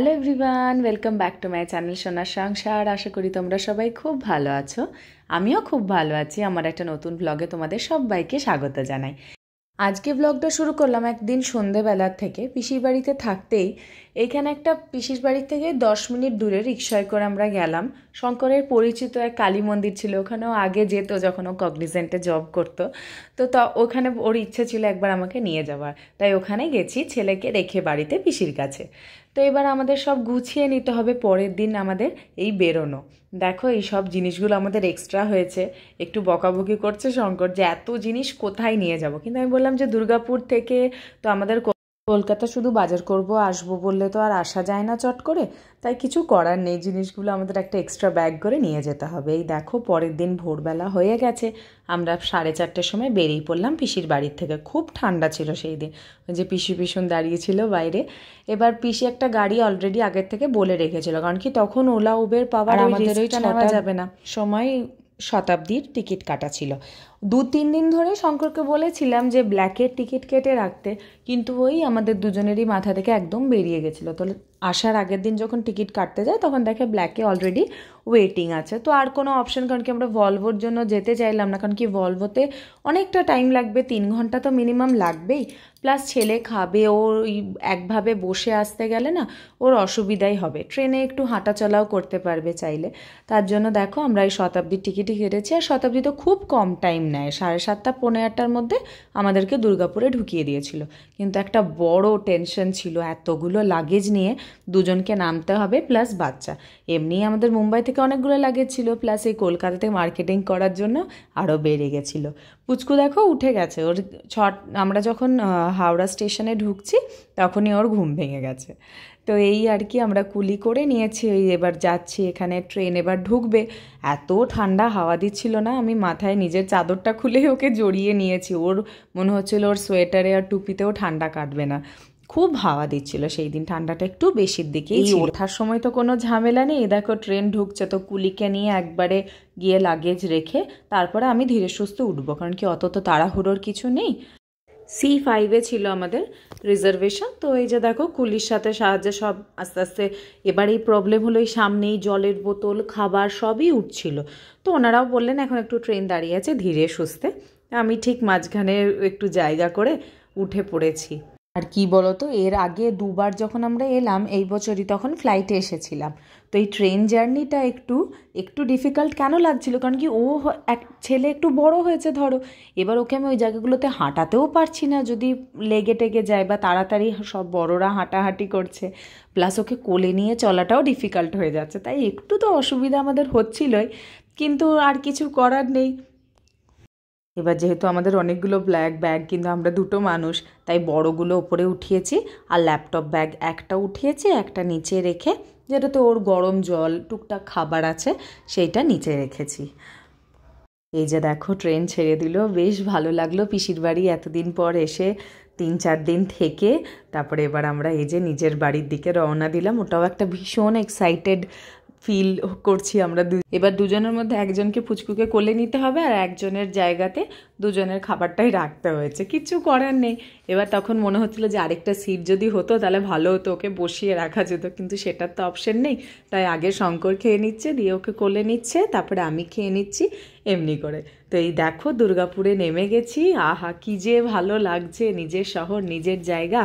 Hello everyone, welcome back to my channel সোনার সংসার। আশা করি তোমরা সবাই খুব ভালো আছো। আমিও খুব ভালো আছি। আমার একটা নতুন ব্লগে তোমাদের সবাইকে স্বাগত জানাই। আজকে ব্লগটা শুরু করলাম একদিন সন্ধেবেলার থেকে। পিসির বাড়িতে থাকতেই এইখানে একটা পিসির বাড়ি থেকে 10 মিনিট দূরে রিক্সায় করে আমরা গেলাম। শঙ্করের পরিচিত এক কালী মন্দির ছিল, ওখানেও আগে যেত যখন ও কগনিজেন্টে জব করতো। তো ওখানে ওর ইচ্ছে ছিল একবার আমাকে নিয়ে যাওয়ার, তাই ওখানে গেছি ছেলেকে রেখে বাড়িতে পিসির কাছে। তো এবার আমাদের সব গুছিয়ে নিতে হবে, পরের দিন আমাদের এই বেরোনো। দেখো এই সব জিনিসগুলো আমাদের এক্সট্রা হয়েছে। একটু বকাবকি করছে শঙ্কর যে এত জিনিস কোথায় নিয়ে যাব, কিন্তু আমি বললাম যে দুর্গাপুর থেকে তো আমাদের কলকাতা শুধু বাজার করব আসবো বললে তো আর আসা যায় না চট করে, তাই কিছু করার নেই, জিনিসগুলো আমাদের একটা এক্সট্রা ব্যাগ করে নিয়ে যেতে হবে। এই দেখো পরের দিন ভোরবেলা হয়ে গেছে, আমরা 4:30টার সময় বেরিয়ে পড়লাম পিসির বাড়ির থেকে। খুব ঠান্ডা ছিল সেই দিন, ওই যে পিসি পিছন দাঁড়িয়েছিল বাইরে। এবার পিসি একটা গাড়ি অলরেডি আগের থেকে বলে রেখেছিল, কারণ কি তখন ওলা উবের পাওয়ার আমাদের ওইটা নেওয়া যাবে না সময়। শতাব্দীর টিকিট কাটা ছিল। 2-3 দিন ধরে শঙ্করকে বলেছিলাম যে ব্ল্যাকের টিকিট কেটে রাখতে, কিন্তু ওই আমাদের দুজনেরই মাথা থেকে একদম বেরিয়ে গেছিলো। তো আসার আগের দিন যখন টিকিট কাটতে যায় তখন দেখে ব্ল্যাকে অলরেডি ওয়েটিং আছে। তো আর কোনো অপশন, কারণ কি আমরা ভলভোর জন্য যেতে চাইলাম না, কারণ কি ভলভোতে অনেকটা টাইম লাগবে, 3 ঘন্টা তো মিনিমাম লাগবেই। প্লাস ছেলে খাবে, ও একভাবে বসে আসতে গেলে না ওর অসুবিধাই হবে। ট্রেনে একটু হাঁটা চলাও করতে পারবে চাইলে। তার জন্য দেখো আমরা এই শতাব্দীর টিকিটই কেটেছি। আর শতাব্দী তো খুব কম টাইম নেয়, 7:30 পৌনে 8টার মধ্যে আমাদেরকে দুর্গাপুরে ঢুকিয়ে দিয়েছিল। কিন্তু একটা বড় টেনশন ছিল, এতগুলো লাগেজ নিয়ে দুজনকে নামতে হবে, প্লাস বাচ্চা। এমনি আমাদের মুম্বাই থেকে অনেকগুলো লাগেজ ছিল, প্লাস এই কলকাতাতে মার্কেটিং করার জন্য আরও বেড়ে গেছিলো। পুচকু দেখো উঠে গেছে, ওর আমরা যখন হাওড়া স্টেশনে ঢুকছি তখনই ওর ঘুম ভেঙে গেছে। তো এই আর কি, আমরা কুলি করে নিয়েছি। ওই এবার যাচ্ছি, এখানে ট্রেন এবার ঢুকবে। এত ঠান্ডা হাওয়া দিচ্ছিল না, আমি মাথায় নিজের চাদরটা খুলে ওকে জড়িয়ে নিয়েছি। ওর মনে হচ্ছিল ওর সোয়েটারে আর টুপিতেও ঠান্ডা কাটবে না, খুব হাওয়া দিচ্ছিল সেই দিন। ঠান্ডাটা একটু বেশির দিকেই ছিল। ওঠার সময় তো কোনো ঝামেলা নেই, দেখো ট্রেন ঢুকছে, তো কুলিকে নিয়ে একবারে গিয়ে লাগেজ রেখে তারপরে আমি ধীরে সুস্থে উঠবো, কারণ কি অত তো তাড়াহুড়োর কিছু নেই। C5-এ ছিল আমাদের রিজার্ভেশন। তো এই যে দেখো কুলির সাথে সাহায্যে সব আস্তে আস্তে, এবার এই প্রবলেম হলো এই সামনেই জলের বোতল খাবার সবই উঠছিল। তো ওনারাও বললেন এখন একটু ট্রেন দাঁড়িয়ে আছে, ধীরে সুস্থে। আমি ঠিক মাঝখানে একটু জায়গা করে উঠে পড়েছি। আর কি বলতো, এর আগে 2বার যখন আমরা এলাম এই বছরই, তখন ফ্লাইটে এসেছিলাম। তো এই ট্রেন জার্নিটা একটু ডিফিকাল্ট কেন লাগছিল, কারণ কি ও এক ছেলে একটু বড় হয়েছে ধরো। এবার ওকে আমি ওই জায়গাগুলোতে হাঁটাতেও পারছি না, যদি লেগে টেগে যায়, বা তাড়াতাড়ি সব বড়রা হাঁটাহাঁটি করছে, প্লাস ওকে কোলে নিয়ে চলাটাও ডিফিকাল্ট হয়ে যাচ্ছে। তাই একটু তো অসুবিধা আমাদের হচ্ছিলই, কিন্তু আর কিছু করার নেই। এবার যেহেতু আমাদের অনেকগুলো ব্যাগ, কিন্তু আমরা 2টো মানুষ, তাই বড়গুলো ওপরে উঠিয়েছি, আর ল্যাপটপ ব্যাগ একটা উঠিয়েছি, একটা নিচে রেখে, যেটাতে ওর গরম জল টুকটাক খাবার আছে সেইটা নিচে রেখেছি। এই যে দেখো ট্রেন ছেড়ে দিল, বেশ ভালো লাগলো। পিসির বাড়ি এতদিন পর এসে 3-4 দিন থেকে তারপরে এবার আমরা এই যে নিজের বাড়ির দিকে রওনা দিলাম। ওটাও একটা ভীষণ এক্সাইটেড ফিল করছি আমরা। এবার দুজনের মধ্যে একজনকে পুচকুকে কোলে নিতে হবে, আর একজনের জায়গাতে দুজনের খাবারটাই রাখতে হয়েছে, কিছু করার নেই। এবার তখন মনে হচ্ছিল যে আরেকটা সিট যদি হতো তাহলে ভালো হতো, ওকে বসিয়ে রাখা যেত, কিন্তু সেটার তো অপশন নেই। তাই আগে শঙ্কর খেয়ে নিচ্ছে, দিয়ে ওকে কোলে নিচ্ছে, তারপরে আমি খেয়ে নিচ্ছি, এমনি করে। তো এই দেখো দুর্গাপুরে নেমে গেছি। আহা কি যে ভালো লাগছে, নিজের শহর নিজের জায়গা।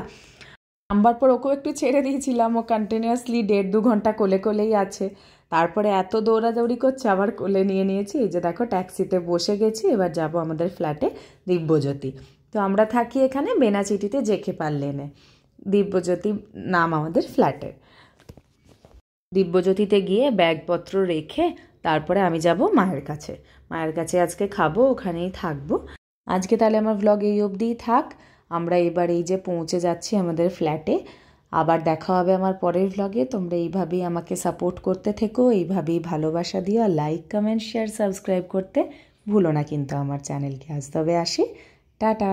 নাম্বার পর ওকেও একটু ছেড়ে দিয়েছিলাম, ও কন্টিনিউয়াসলি 1.5-2 ঘন্টা কোলে কোলেই আছে। তারপরে এত দৌড়াদৌড়ি করছে, আবার কোলে নিয়ে নিয়েছি। এই যে দেখো ট্যাক্সিতে বসে গেছি, এবার যাব আমাদের ফ্ল্যাটে দিব্যজ্যোতি। তো আমরা থাকি এখানে বেনাচিটিতে জেকে লেনে। দিব্যজ্যোতি নাম আমাদের ফ্ল্যাটের। দিব্যজ্যোতিতে গিয়ে ব্যাগপত্র রেখে তারপরে আমি যাব মায়ের কাছে। মায়ের কাছে আজকে খাবো, ওখানেই থাকবো আজকে। তাহলে আমার ভ্লগ এই অবধিই থাক। আমরা এবার এই যে পৌঁছে যাচ্ছি আমাদের ফ্ল্যাটে। আবার দেখা হবে আমার পরের ভ্লগে। তোমরা এইভাবেই আমাকে সাপোর্ট করতে থেকো, এইভাবেই ভালোবাসা দিও, আর লাইক কমেন্ট শেয়ার সাবস্ক্রাইব করতে ভুলো না কিন্তু আমার চ্যানেলকে। আজ তবে আসি, টাটা।